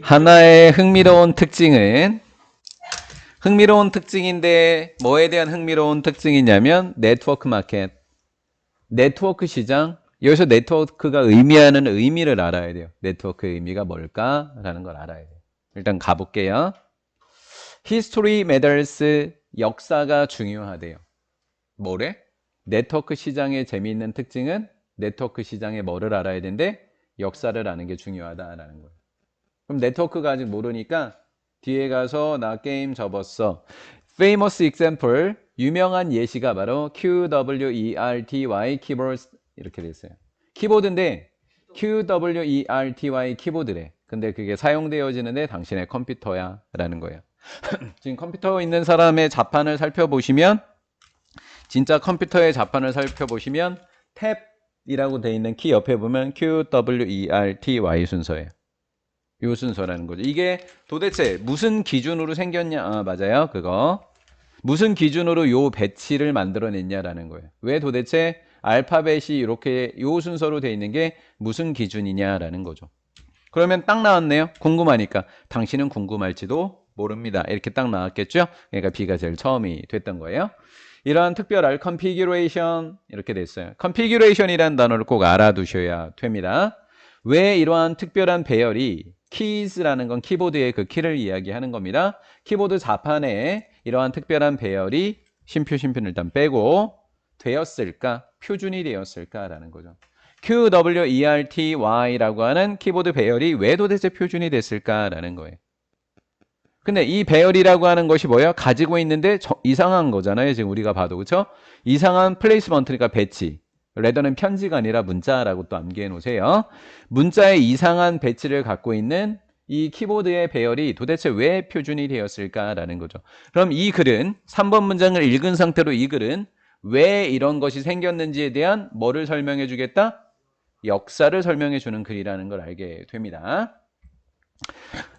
하나의 흥미로운 특징인데 뭐에 대한 흥미로운 특징이냐면 네트워크 마켓, 네트워크 시장. 여기서 네트워크가 의미하는 의미를 알아야 돼요. 네트워크의 의미가 뭘까라는 걸 알아야 돼요. 일단 가볼게요. History matters. 역사가 중요하대요. 뭐래? 네트워크 시장의 재미있는 특징은 네트워크 시장의 뭐를 알아야 되는데 역사를 아는 게 중요하다라는 거예요. 그럼 네트워크가 아직 모르니까 뒤에 가서 나 게임 접었어. Famous example, 유명한 예시가 바로 QWERTY 키보드 이렇게 됐어요. 키보드인데 QWERTY 키보드래. 근데 그게 사용되어지는데 당신의 컴퓨터야 라는 거예요. 지금 컴퓨터 있는 사람의 자판을 살펴보시면 진짜 컴퓨터의 자판을 살펴보시면 탭이라고 돼 있는 키 옆에 보면 QWERTY 순서예요. 요 순서라는 거죠. 이게 도대체 무슨 기준으로 생겼냐? 아, 맞아요. 그거. 무슨 기준으로 요 배치를 만들어냈냐라는 거예요. 왜 도대체 알파벳이 이렇게 요 순서로 돼 있는 게 무슨 기준이냐라는 거죠. 그러면 딱 나왔네요. 궁금하니까. 당신은 궁금할지도 모릅니다. 이렇게 딱 나왔겠죠? 그러니까 B가 제일 처음이 됐던 거예요. 이러한 특별할 configuration 이렇게 됐어요. configuration이라는 단어를 꼭 알아두셔야 됩니다. 왜 이러한 특별한 배열이 keys라는 건 키보드의 그 키를 이야기하는 겁니다. 키보드 자판에 이러한 특별한 배열이 심표는 일단 빼고 되었을까? 표준이 되었을까라는 거죠. QWERTY라고 하는 키보드 배열이 왜 도대체 표준이 됐을까라는 거예요. 근데 이 배열이라고 하는 것이 뭐예요? 가지고 있는데 이상한 거잖아요. 지금 우리가 봐도 그렇죠? 이상한 플레이스먼트니까 배치. 레더는 편지가 아니라 문자라고 또 암기해 놓으세요. 문자의 이상한 배치를 갖고 있는 이 키보드의 배열이 도대체 왜 표준이 되었을까라는 거죠. 그럼 이 글은 3번 문장을 읽은 상태로 이 글은 왜 이런 것이 생겼는지에 대한 뭐를 설명해 주겠다? 역사를 설명해 주는 글이라는 걸 알게 됩니다.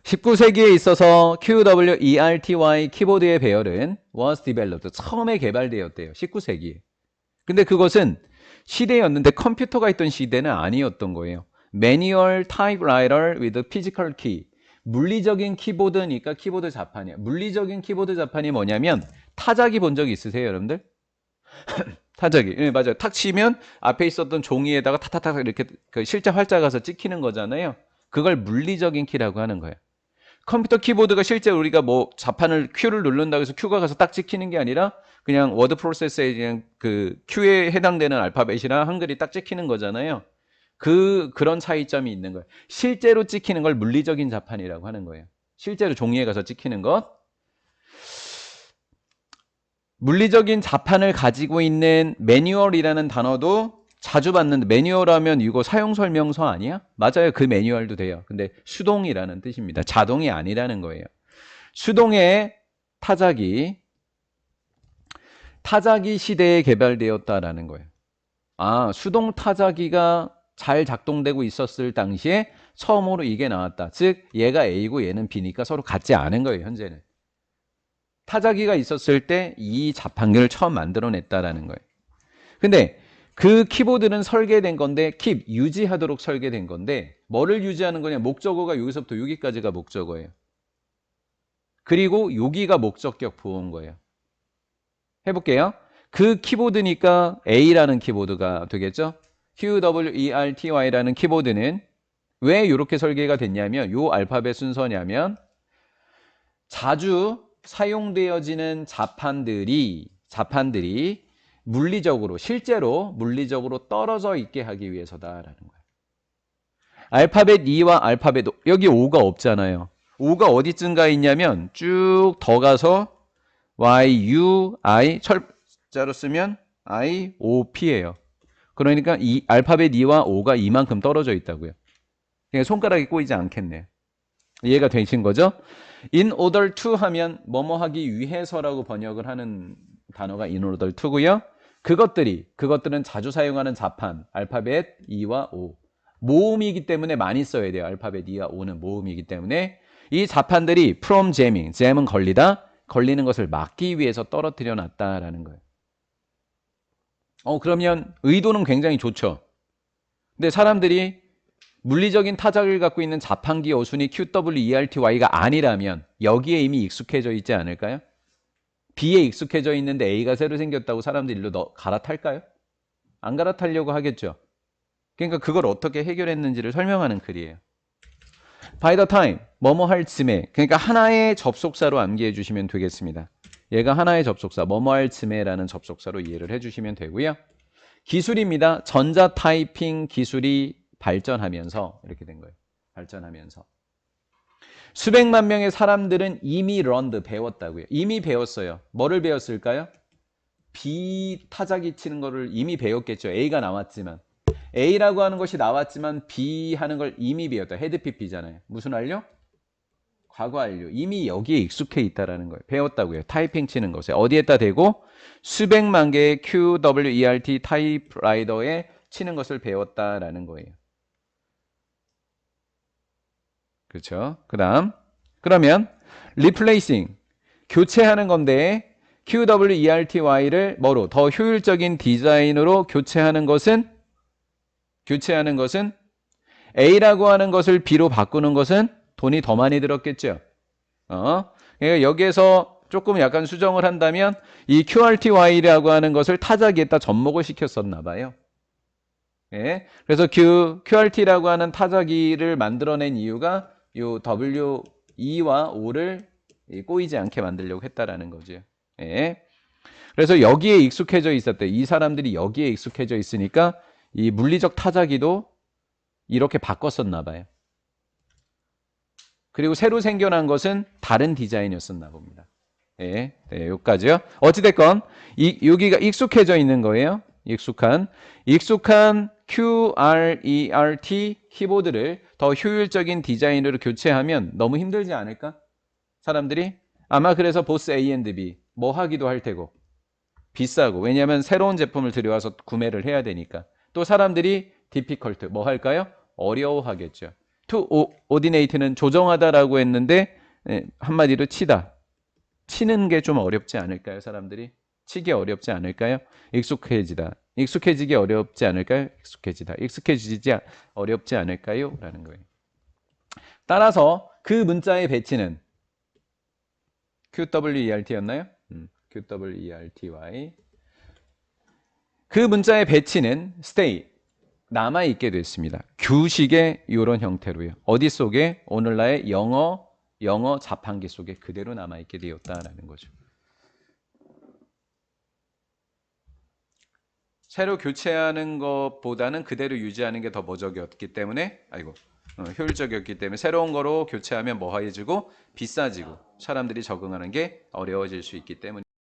19세기에 있어서 QWERTY 키보드의 배열은 was developed. 처음에 개발되었대요. 19세기에. 근데 그것은 시대였는데 컴퓨터가 있던 시대는 아니었던 거예요. Manual typewriter with physical key. 물리적인 키보드니까 키보드 자판이야. 물리적인 키보드 자판이 뭐냐면 타자기 본 적 있으세요, 여러분들? 타자기. 네, 맞아요. 탁 치면 앞에 있었던 종이에다가 타타타 이렇게 그 실제 활자 가서 찍히는 거잖아요. 그걸 물리적인 키라고 하는 거예요. 컴퓨터 키보드가 실제 우리가 뭐 자판을 Q를 누른다고 해서 Q가 가서 딱 찍히는 게 아니라 그냥 워드 프로세서에 그냥 그 Q에 해당되는 알파벳이나 한글이 딱 찍히는 거잖아요. 그런 차이점이 있는 거예요. 실제로 찍히는 걸 물리적인 자판이라고 하는 거예요. 실제로 종이에 가서 찍히는 것. 물리적인 자판을 가지고 있는 매뉴얼이라는 단어도 자주 봤는데 매뉴얼하면 이거 사용 설명서 아니야? 맞아요. 그 매뉴얼도 돼요. 근데 수동이라는 뜻입니다. 자동이 아니라는 거예요. 수동의 타자기 시대에 개발되었다라는 거예요. 아, 수동 타자기가 잘 작동되고 있었을 당시에 처음으로 이게 나왔다. 즉 얘가 A고 얘는 B니까 서로 같지 않은 거예요. 현재는. 타자기가 있었을 때 이 자판기를 처음 만들어냈다라는 거예요. 근데 그 키보드는 설계된 건데 keep 유지하도록 설계된 건데 뭐를 유지하는 거냐? 목적어가 여기서부터 여기까지가 목적어예요. 그리고 여기가 목적격 보호인 거예요. 해볼게요. 그 키보드니까 A라는 키보드가 되겠죠? QWERTY라는 키보드는 왜 이렇게 설계가 됐냐면 요 알파벳 순서냐면 자주 사용되어지는 자판들이 실제로 물리적으로 떨어져 있게 하기 위해서다라는 거예요. 알파벳 E와 알파벳 O, 여기 O가 없잖아요. O가 어디쯤가 있냐면 쭉 더 가서 Y, U, I, 철자로 쓰면 I, O, P예요. 그러니까 이 알파벳 E와 O가 이만큼 떨어져 있다고요. 그러니까 손가락이 꼬이지 않겠네요. 이해가 되신 거죠? In order to 하면 뭐뭐 하기 위해서라고 번역을 하는 단어가 in order to고요. 그것들은 자주 사용하는 자판, 알파벳 E와 O. 모음이기 때문에 많이 써야 돼요. 알파벳 E와 O는 모음이기 때문에 이 자판들이 from jamming, jam은 걸리는 것을 막기 위해서 떨어뜨려 놨다라는 거예요. 그러면 의도는 굉장히 좋죠. 근데 사람들이 물리적인 타작을 갖고 있는 자판기 어순이 QWERTY가 아니라면 여기에 이미 익숙해져 있지 않을까요? B에 익숙해져 있는데 A가 새로 생겼다고 사람들이 일로 갈아탈까요? 안 갈아타려고 하겠죠. 그러니까 그걸 어떻게 해결했는지를 설명하는 글이에요. By the time, 뭐뭐 할 즈음에, 그러니까 하나의 접속사로 암기해 주시면 되겠습니다. 얘가 하나의 접속사, 뭐뭐 할 즈음에라는 접속사로 이해를 해주시면 되고요. 기술입니다. 전자 타이핑 기술이 발전하면서 이렇게 된 거예요. 발전하면서. 수백만 명의 사람들은 이미 learned, 배웠다고요. 이미 배웠어요. 뭐를 배웠을까요? B 타자기 치는 거를 이미 배웠겠죠. A가 나왔지만. A라고 하는 것이 나왔지만 B 하는 걸 이미 배웠다. 헤드 PP잖아요. 무슨 완료? 과거 완료. 이미 여기에 익숙해 있다라는 거예요. 배웠다고요. 타이핑 치는 것에. 어디에다 대고? 수백만 개의 QWERT 타이프라이더에 치는 것을 배웠다라는 거예요. 그렇죠? 그러면 replacing, 교체하는 건데 QWERTY를 뭐로? 더 효율적인 디자인으로 교체하는 것은 A라고 하는 것을 B로 바꾸는 것은 돈이 더 많이 들었겠죠. 그러니까 여기에서 조금 약간 수정을 한다면 이 QRTY라고 하는 것을 타자기에다 접목을 시켰었나 봐요. 예. 그래서 QRT라고 하는 타자기를 만들어낸 이유가 요 WE와 O를 꼬이지 않게 만들려고 했다라는 거죠. 예. 그래서 여기에 익숙해져 있었대. 이 사람들이 여기에 익숙해져 있으니까 이 물리적 타자기도 이렇게 바꿨었나 봐요. 그리고 새로 생겨난 것은 다른 디자인이었었나 봅니다. 네, 여기까지요. 어찌됐건 여기가 익숙해져 있는 거예요. 익숙한 QRERT 키보드를 더 효율적인 디자인으로 교체하면 너무 힘들지 않을까? 사람들이 아마 그래서 보스 A and B 뭐 하기도 할 테고 비싸고, 왜냐하면 새로운 제품을 들여와서 구매를 해야 되니까. 또 사람들이 difficult 뭐 할까요? 어려워하겠죠. to ordinate는 조정하다라고 했는데 한마디로 치다. 치는 게 좀 어렵지 않을까요? 사람들이 치기 어렵지 않을까요? 익숙해지기 어렵지 않을까요? 익숙해지지 어렵지 않을까요? 라는 거예요. 따라서 그 문자의 배치는 QWERT였나요? QWERTY. 그 문자의 배치는 stay, 남아있게 됐습니다. 규식의 이런 형태로요. 어디 속에? 오늘날의 영어 자판기 속에 그대로 남아있게 되었다라는 거죠. 새로 교체하는 것보다는 그대로 유지하는 게 더 뭐적이었기 때문에 효율적이었기 때문에 새로운 거로 교체하면 뭐해지고 비싸지고 사람들이 적응하는 게 어려워질 수 있기 때문에